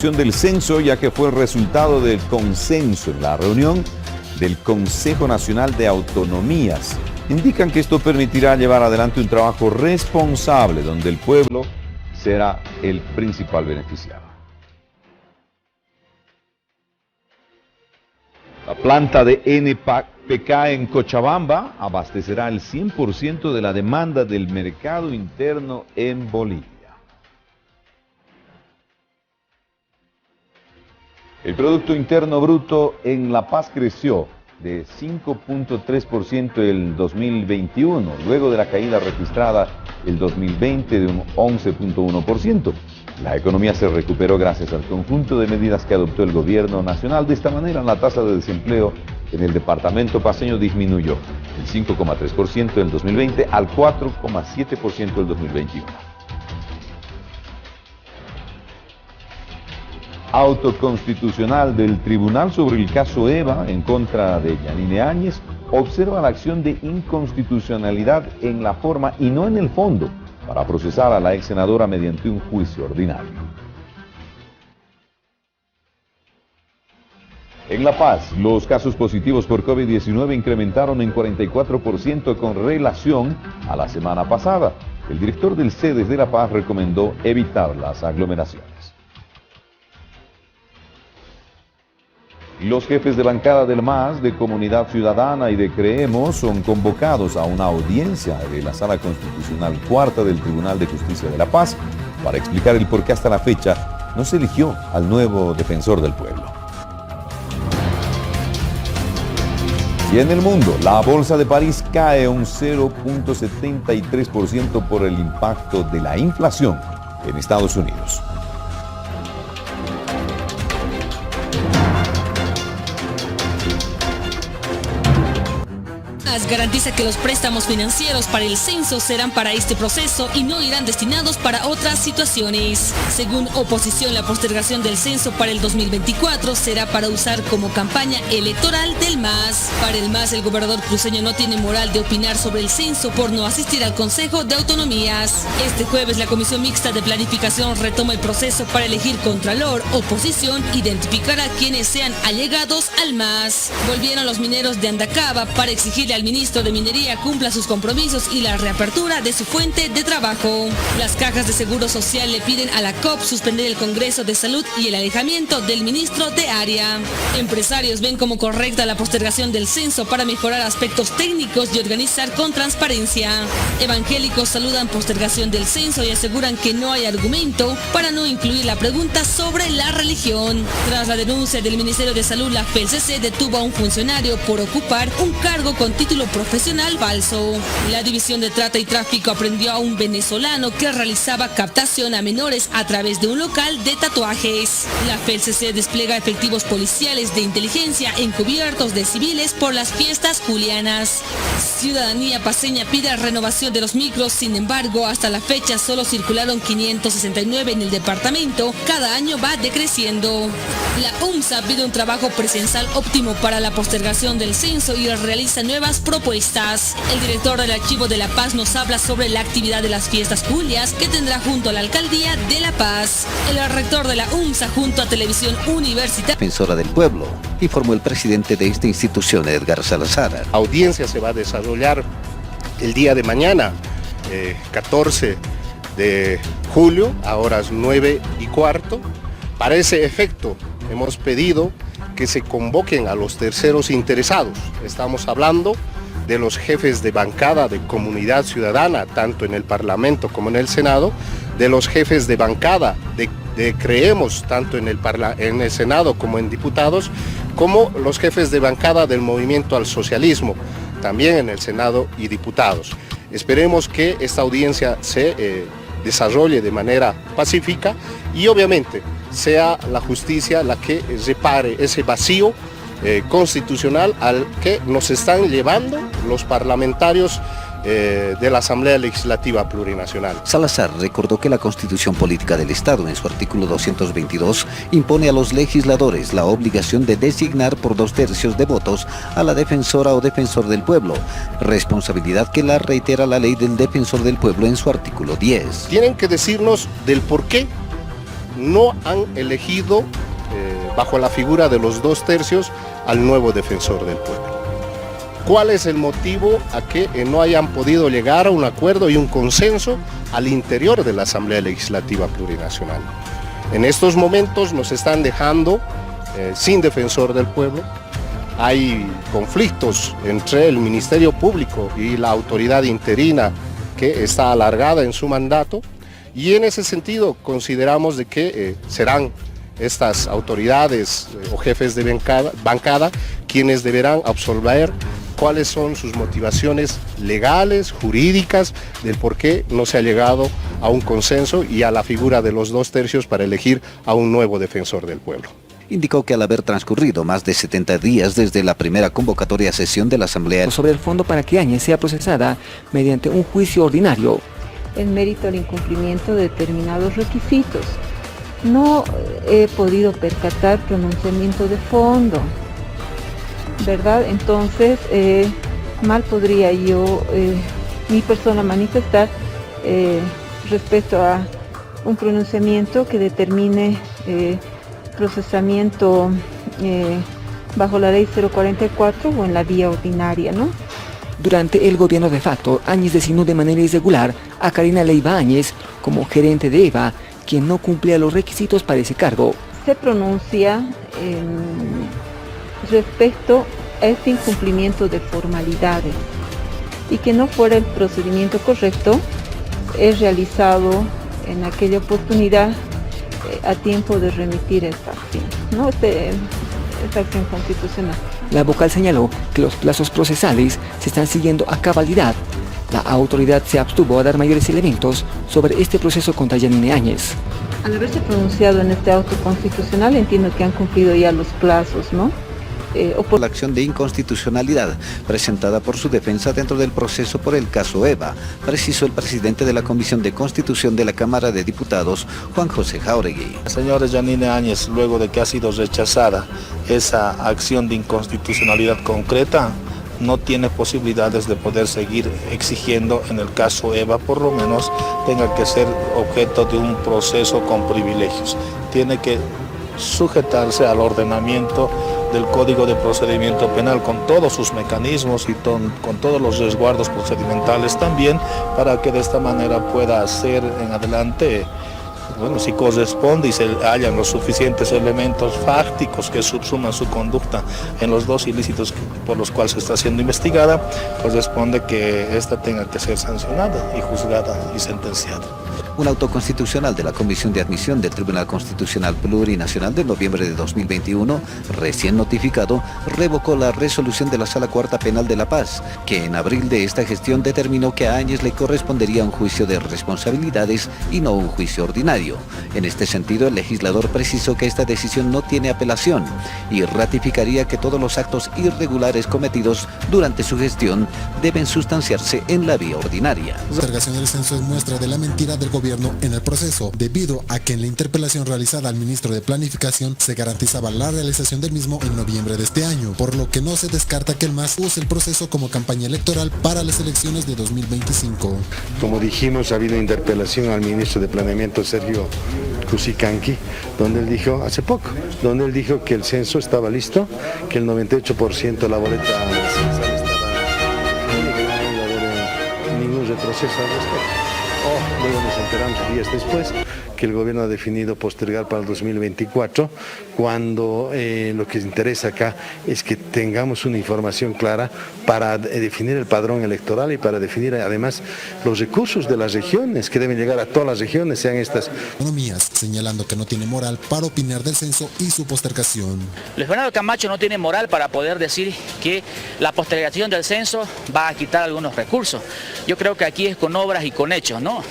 Del censo, ya que fue el resultado del consenso en la reunión del Consejo Nacional de Autonomías. Indican que esto permitirá llevar adelante un trabajo responsable donde el pueblo será el principal beneficiado. La planta de NPK en Cochabamba abastecerá el 100% de la demanda del mercado interno en Bolivia. El Producto Interno Bruto en La Paz creció de 5.3% el 2021, luego de la caída registrada el 2020 de un 11.1%. La economía se recuperó gracias al conjunto de medidas que adoptó el gobierno nacional. De esta manera, la tasa de desempleo en el departamento paceño disminuyó del 5.3% del 2020 al 4.7% del 2021. Autoconstitucional del Tribunal sobre el caso Eva en contra de Yanine Áñez observa la acción de inconstitucionalidad en la forma y no en el fondo para procesar a la ex senadora mediante un juicio ordinario. En La Paz, los casos positivos por COVID-19 incrementaron en 44% con relación a la semana pasada. El director del CEDES de La Paz recomendó evitar las aglomeraciones. Los jefes de bancada del MAS, de Comunidad Ciudadana y de Creemos son convocados a una audiencia de la Sala Constitucional Cuarta del Tribunal de Justicia de La Paz para explicar el por qué hasta la fecha no se eligió al nuevo defensor del pueblo. Y en el mundo, la Bolsa de París cae un 0.73% por el impacto de la inflación en Estados Unidos. Garantiza que los préstamos financieros para el censo serán para este proceso y no irán destinados para otras situaciones. Según oposición, la postergación del censo para el 2024 será para usar como campaña electoral del MAS. Para el MAS, el gobernador cruceño no tiene moral de opinar sobre el censo por no asistir al Consejo de Autonomías. Este jueves, la Comisión Mixta de Planificación retoma el proceso para elegir contralor. Oposición identificará quienes sean allegados al MAS. Volvieron los mineros de Andacaba para exigirle al ministro de Minería cumpla sus compromisos y la reapertura de su fuente de trabajo. Las cajas de Seguro Social le piden a la COP suspender el Congreso de Salud y el alejamiento del ministro de Área. Empresarios ven como correcta la postergación del censo para mejorar aspectos técnicos y organizar con transparencia. Evangélicos saludan postergación del censo y aseguran que no hay argumento para no incluir la pregunta sobre la religión. Tras la denuncia del Ministerio de Salud, la FELCC detuvo a un funcionario por ocupar un cargo con título profesional falso. La División de Trata y Tráfico aprendió a un venezolano que realizaba captación a menores a través de un local de tatuajes. La FELCC despliega efectivos policiales de inteligencia encubiertos de civiles por las fiestas julianas. Ciudadanía paceña pide renovación de los micros, sin embargo, hasta la fecha solo circularon 569 en el departamento. Cada año va decreciendo. La UMSA pide un trabajo presencial óptimo para la postergación del censo y realiza nuevas propuestas. El director del Archivo de La Paz nos habla sobre la actividad de las fiestas julias que tendrá junto a la Alcaldía de La Paz. El rector de la UMSA junto a Televisión Universitaria. Defensora del pueblo, informó el presidente de esta institución, Edgar Salazar. La audiencia se va a desarrollar el día de mañana, 14 de julio, a horas 9:15. Para ese efecto, hemos pedido que se convoquen a los terceros interesados. Estamos hablando de los jefes de bancada de Comunidad Ciudadana, tanto en el Parlamento como en el Senado, de los jefes de bancada de Creemos, tanto en el Senado como en diputados, como los jefes de bancada del Movimiento al Socialismo, también en el Senado y diputados. Esperemos que esta audiencia se desarrolle de manera pacífica y obviamente sea la justicia la que repare ese vacío constitucional al que nos están llevando los parlamentarios de la Asamblea Legislativa Plurinacional. Salazar recordó que la Constitución Política del Estado, en su artículo 222, impone a los legisladores la obligación de designar por 2/3 de votos a la defensora o defensor del pueblo, responsabilidad que la reitera la Ley del Defensor del Pueblo en su artículo 10. Tienen que decirnos del por qué no han elegido bajo la figura de los 2/3 al nuevo defensor del pueblo. ¿Cuál es el motivo a que no hayan podido llegar a un acuerdo y un consenso al interior de la Asamblea Legislativa Plurinacional? En estos momentos nos están dejando sin defensor del pueblo. Hay conflictos entre el Ministerio Público y la autoridad interina que está alargada en su mandato, y en ese sentido consideramos de que serán estas autoridades o jefes de bancada quienes deberán absolver cuáles son sus motivaciones legales, jurídicas, del por qué no se ha llegado a un consenso y a la figura de los 2/3 para elegir a un nuevo defensor del pueblo. Indicó que al haber transcurrido más de 70 días desde la primera convocatoria sesión de la Asamblea sobre el fondo para que Áñez sea procesada mediante un juicio ordinario, en mérito al incumplimiento de determinados requisitos, no he podido percatar pronunciamiento de fondo, ¿verdad? Entonces, mal podría yo, mi persona, manifestar respecto a un pronunciamiento que determine procesamiento bajo la ley 044 o en la vía ordinaria, ¿no? Durante el gobierno de facto, Áñez designó de manera irregular a Karina Leiva Áñez como gerente de EVA, quien no cumplía los requisitos para ese cargo. Se pronuncia respecto a este incumplimiento de formalidades y que no fuera el procedimiento correcto, es realizado en aquella oportunidad a tiempo de remitir esta acción, ¿no? Esta acción constitucional. La vocal señaló que los plazos procesales se están siguiendo a cabalidad. La autoridad se abstuvo a dar mayores elementos sobre este proceso contra Yanine Áñez. Al haberse pronunciado en este auto constitucional, entiendo que han cumplido ya los plazos, ¿no? O por la acción de inconstitucionalidad presentada por su defensa dentro del proceso por el caso EVA, precisó el presidente de la Comisión de Constitución de la Cámara de Diputados, Juan José Jáuregui. La señora Yanine Áñez, luego de que ha sido rechazada esa acción de inconstitucionalidad concreta, no tiene posibilidades de poder seguir exigiendo en el caso EVA, por lo menos tenga que ser objeto de un proceso con privilegios. Tiene que sujetarse al ordenamiento del Código de Procedimiento Penal con todos sus mecanismos y con todos los resguardos procedimentales también, para que de esta manera pueda hacer en adelante, bueno, si corresponde y se hallan los suficientes elementos fácticos que subsuman su conducta en los 2 ilícitos por los cuales se está siendo investigada, corresponde que ésta tenga que ser sancionada y juzgada y sentenciada. Un auto constitucional de la Comisión de Admisión del Tribunal Constitucional Plurinacional de noviembre de 2021, recién notificado, revocó la resolución de la Sala Cuarta Penal de La Paz, que en abril de esta gestión determinó que a Áñez le correspondería un juicio de responsabilidades y no un juicio ordinario. En este sentido, el legislador precisó que esta decisión no tiene apelación y ratificaría que todos los actos irregulares cometidos durante su gestión deben sustanciarse en la vía ordinaria. La postergación del censo es muestra de la mentira del gobierno en el proceso, debido a que en la interpelación realizada al ministro de Planificación se garantizaba la realización del mismo en noviembre de este año, por lo que no se descarta que el MAS use el proceso como campaña electoral para las elecciones de 2025. Como dijimos, ha habido interpelación al ministro de Planeamiento, Sergio Cusicanqui, donde él dijo, hace poco, donde él dijo que el censo estaba listo, que el 98% de la boleta censal estaba y que no iba a haber ningún retroceso al respecto. Luego nos enteramos días después que el gobierno ha definido postergar para el 2024, cuando lo que interesa acá es que tengamos una información clara para definir el padrón electoral y para definir además los recursos de las regiones que deben llegar a todas las regiones, sean estas. Economías, señalando que no tiene moral para opinar del censo y su postergación. Luis Fernando Camacho no tiene moral para poder decir que la postergación del censo va a quitar algunos recursos. Yo creo que aquí es con obras y con hechos, ¿no?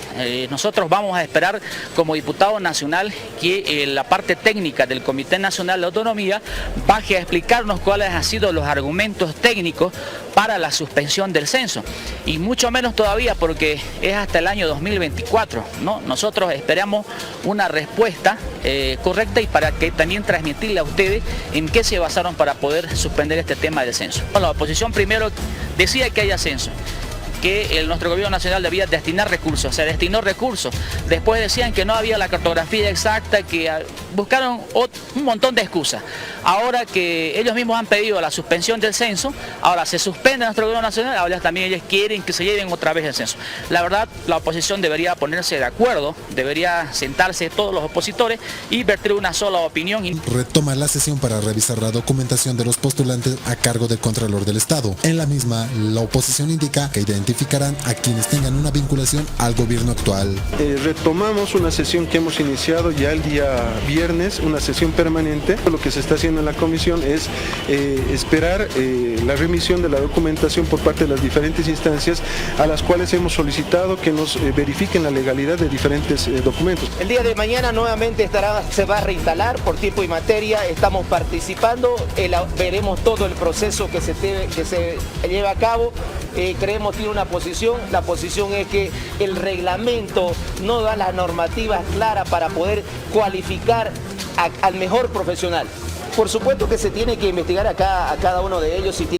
Nosotros vamos a esperar como diputado nacional que la parte técnica del Comité Nacional de Autonomía baje a explicarnos cuáles han sido los argumentos técnicos para la suspensión del censo, y mucho menos todavía porque es hasta el año 2024, ¿no? Nosotros esperamos una respuesta correcta y para que también transmitirle a ustedes en qué se basaron para poder suspender este tema del censo. La oposición primero decía que haya censo. que nuestro gobierno nacional debía destinar recursos, se destinó recursos. Después decían que no había la cartografía exacta, que buscaron un montón de excusas. Ahora que ellos mismos han pedido la suspensión del censo, ahora se suspende nuestro gobierno nacional, ahora también ellos quieren que se lleven otra vez el censo. La verdad, la oposición debería ponerse de acuerdo, debería sentarse todos los opositores y verter una sola opinión. Retoma la sesión para revisar la documentación de los postulantes a cargo del Contralor del Estado. En la misma, la oposición indica que identificarán a quienes tengan una vinculación al gobierno actual. Retomamos una sesión que hemos iniciado ya el día viernes, una sesión permanente. Lo que se está haciendo en la comisión es esperar la remisión de la documentación por parte de las diferentes instancias a las cuales hemos solicitado que nos verifiquen la legalidad de diferentes documentos. El día de mañana nuevamente se va a reinstalar por tiempo y materia, estamos participando, veremos todo el proceso que se lleva a cabo. Creemos que tiene una posición, la posición es que el reglamento no da las normativas claras para poder cualificar al mejor profesional. Por supuesto que se tiene que investigar a cada uno de ellos.